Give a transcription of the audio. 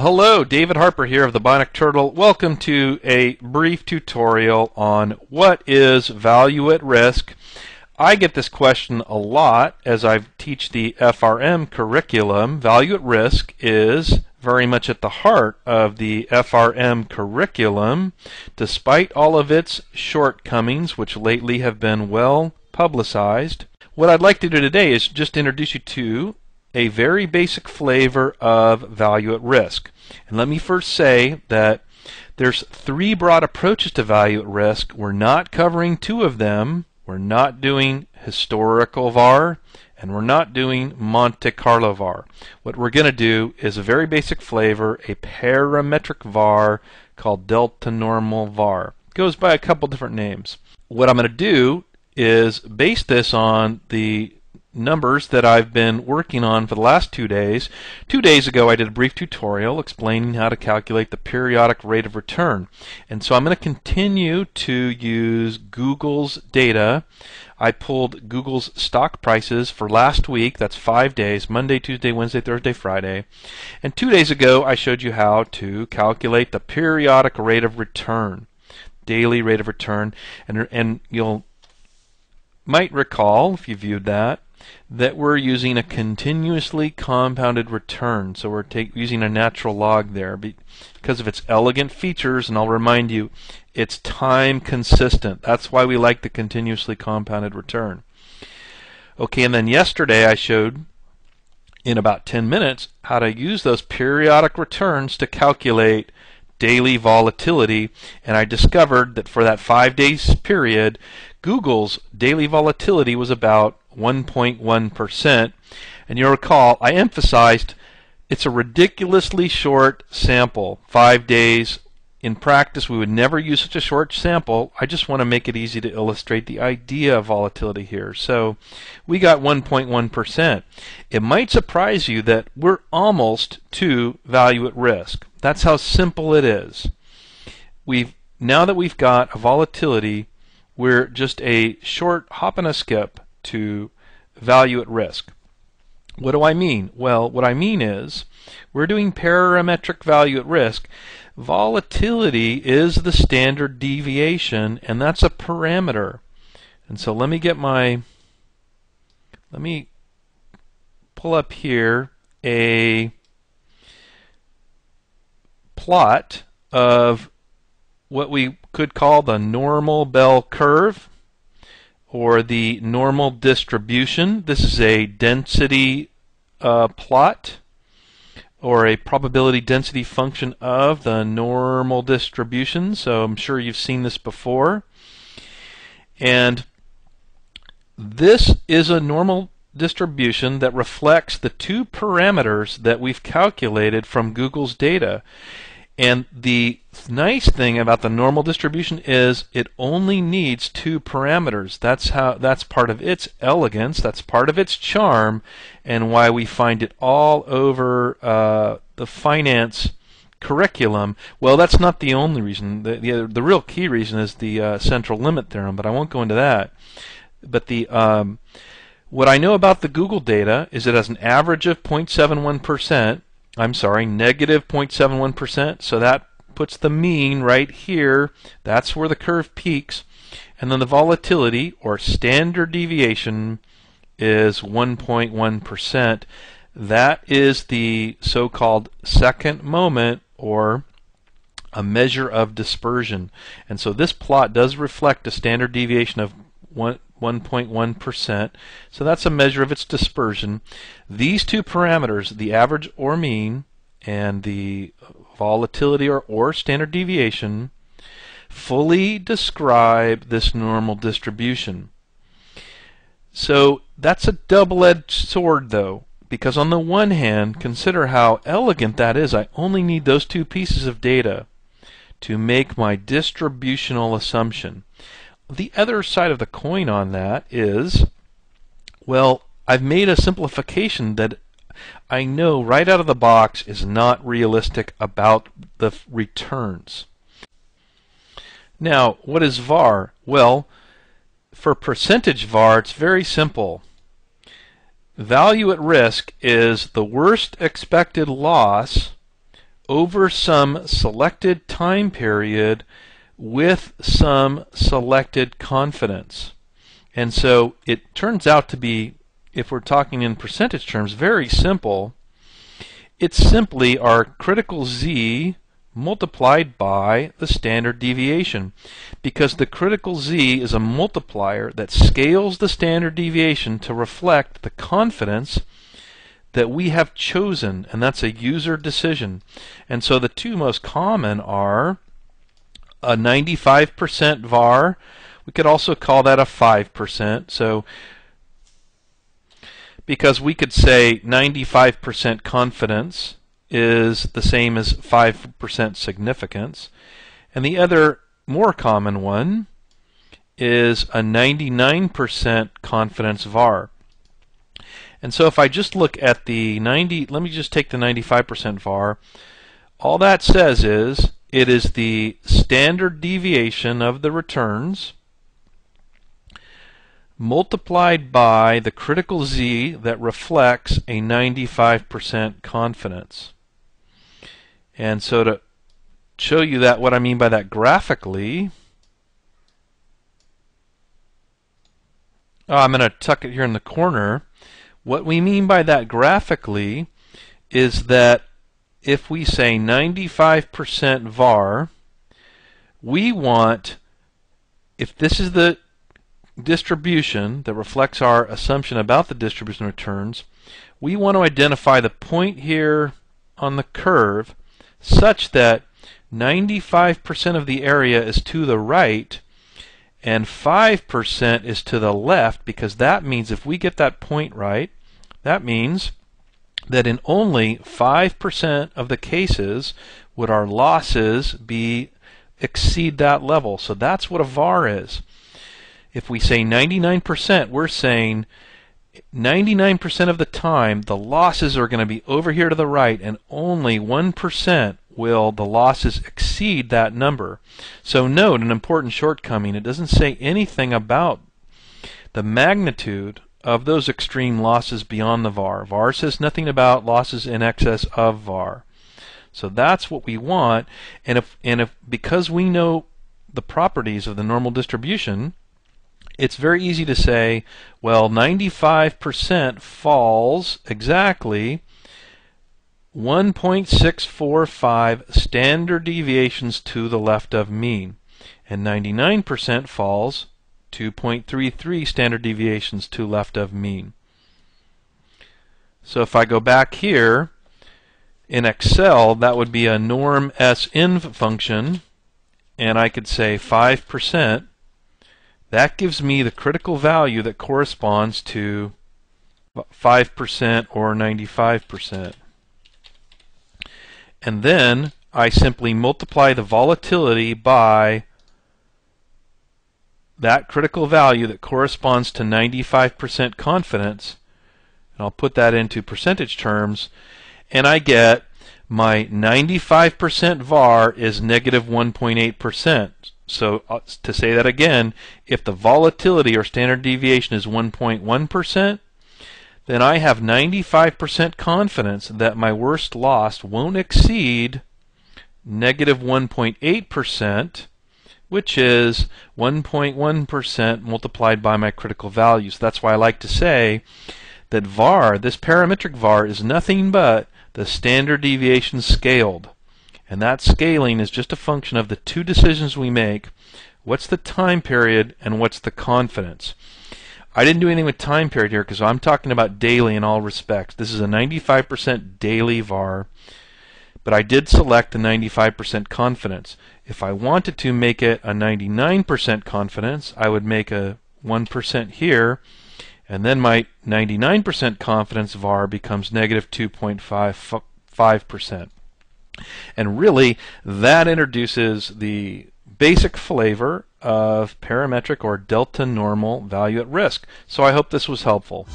Hello, David Harper here of the Bionic Turtle. Welcome to a brief tutorial on what is value at risk. I get this question a lot as I teach the FRM curriculum. Value at risk is very much at the heart of the FRM curriculum, despite all of its shortcomings, which lately have been well publicized. What I'd like to do today is just introduce you to a very basic flavor of value at risk. And let me first say that there's three broad approaches to value at risk. We're not covering two of them. We're not doing historical VaR, and we're not doing Monte Carlo VaR. What we're going to do is a very basic flavor, a parametric VaR called delta normal VaR. It goes by a couple different names. What I'm going to do is base this on the numbers that I've been working on for the last 2 days. 2 days ago I did a brief tutorial explaining how to calculate the periodic rate of return. And so I'm going to continue to use Google's data. I pulled Google's stock prices for last week. That's 5 days, Monday, Tuesday, Wednesday, Thursday, Friday. And 2 days ago I showed you how to calculate the periodic rate of return, daily rate of return. And you'll might recall, if you viewed that we're using a continuously compounded return. So we're using a natural log there because of its elegant features, and I'll remind you, it's time consistent. That's why we like the continuously compounded return. Okay, and then yesterday I showed in about 10 minutes how to use those periodic returns to calculate daily volatility, and I discovered that for that 5 days period, Google's daily volatility was about 1.1%, and you'll recall I emphasized it's a ridiculously short sample, 5 days. In practice we would never use such a short sample. I just want to make it easy to illustrate the idea of volatility here. So we got 1.1%. It might surprise you that we're almost to value at risk. That's how simple it is. Now that we've got a volatility, we're just a short hop and a skip to value at risk. What do I mean? Well, what I mean is we're doing parametric value at risk. Volatility is the standard deviation, and that's a parameter. And so let me pull up here a plot of what we could call the normal bell curve, or the normal distribution. This is a density plot, or a probability density function of the normal distribution. So I'm sure you've seen this before. And this is a normal distribution that reflects the two parameters that we've calculated from Google's data. And the nice thing about the normal distribution is it only needs two parameters. That's part of its elegance, that's part of its charm, and why we find it all over the finance curriculum. Well, that's not the only reason. The real key reason is the central limit theorem, but I won't go into that. But what I know about the Google data is it has an average of 0.71%. I'm sorry, negative 0.71%, so that puts the mean right here. That's where the curve peaks. And then the volatility, or standard deviation, is 1.1%. That is the so-called second moment, or a measure of dispersion. And so this plot does reflect a standard deviation of 1.1%. So that's a measure of its dispersion. These two parameters, the average or mean and the volatility or standard deviation, fully describe this normal distribution. So that's a double-edged sword, though, because on the one hand, consider how elegant that is. I only need those two pieces of data to make my distributional assumption. The other side of the coin on that is, well, I've made a simplification that I know right out of the box is not realistic about the returns. Now, what is VaR? Well, for percentage VaR, it's very simple. Value at risk is the worst expected loss over some selected time period with some selected confidence. And so it turns out to be, if we're talking in percentage terms, very simple. It's simply our critical Z multiplied by the standard deviation, because the critical Z is a multiplier that scales the standard deviation to reflect the confidence that we have chosen, and that's a user decision. And so the two most common are a 95% VaR. We could also call that a 5%. So because we could say 95% confidence is the same as 5% significance. And the other more common one is a 99% confidence VaR. And so if I just look at the let me just take the 95% VaR. All that says is it is the standard deviation of the returns multiplied by the critical Z that reflects a 95% confidence. And so to show you that, what I mean by that graphically, I'm going to tuck it here in the corner. What we mean by that graphically is that if we say 95% VaR, we want, if this is the distribution that reflects our assumption about the distribution of returns, we want to identify the point here on the curve such that 95% of the area is to the right and 5% is to the left, because that means if we get that point right, that means that in only 5% of the cases would our losses exceed that level. So that's what a VaR is. If we say 99%, we're saying 99% of the time the losses are going to be over here to the right, and only 1% will the losses exceed that number. So note an important shortcoming. It doesn't say anything about the magnitude of those extreme losses beyond the VaR. VaR says nothing about losses in excess of VaR. So that's what we want. And if because we know the properties of the normal distribution, it's very easy to say, well, 95% falls exactly 1.645 standard deviations to the left of mean, and 99% falls 2.33 standard deviations to left of mean. So if I go back here in Excel, that would be a norm SINV function, and I could say 5%. That gives me the critical value that corresponds to 5% or 95%. And then I simply multiply the volatility by that critical value that corresponds to 95% confidence, and I'll put that into percentage terms, and I get my 95% VaR is negative 1.8%. So to say that again, if the volatility or standard deviation is 1.1%, then I have 95% confidence that my worst loss won't exceed negative 1.8%, which is 1.1% multiplied by my critical values. That's why I like to say that VaR, this parametric VaR, is nothing but the standard deviation scaled. And that scaling is just a function of the two decisions we make. What's the time period and what's the confidence? I didn't do anything with time period here because I'm talking about daily in all respects. This is a 95% daily VaR, but I did select the 95% confidence. If I wanted to make it a 99% confidence, I would make a 1% here, and then my 99% confidence VaR becomes negative 2.55%. And really, that introduces the basic flavor of parametric or delta normal value at risk. So I hope this was helpful.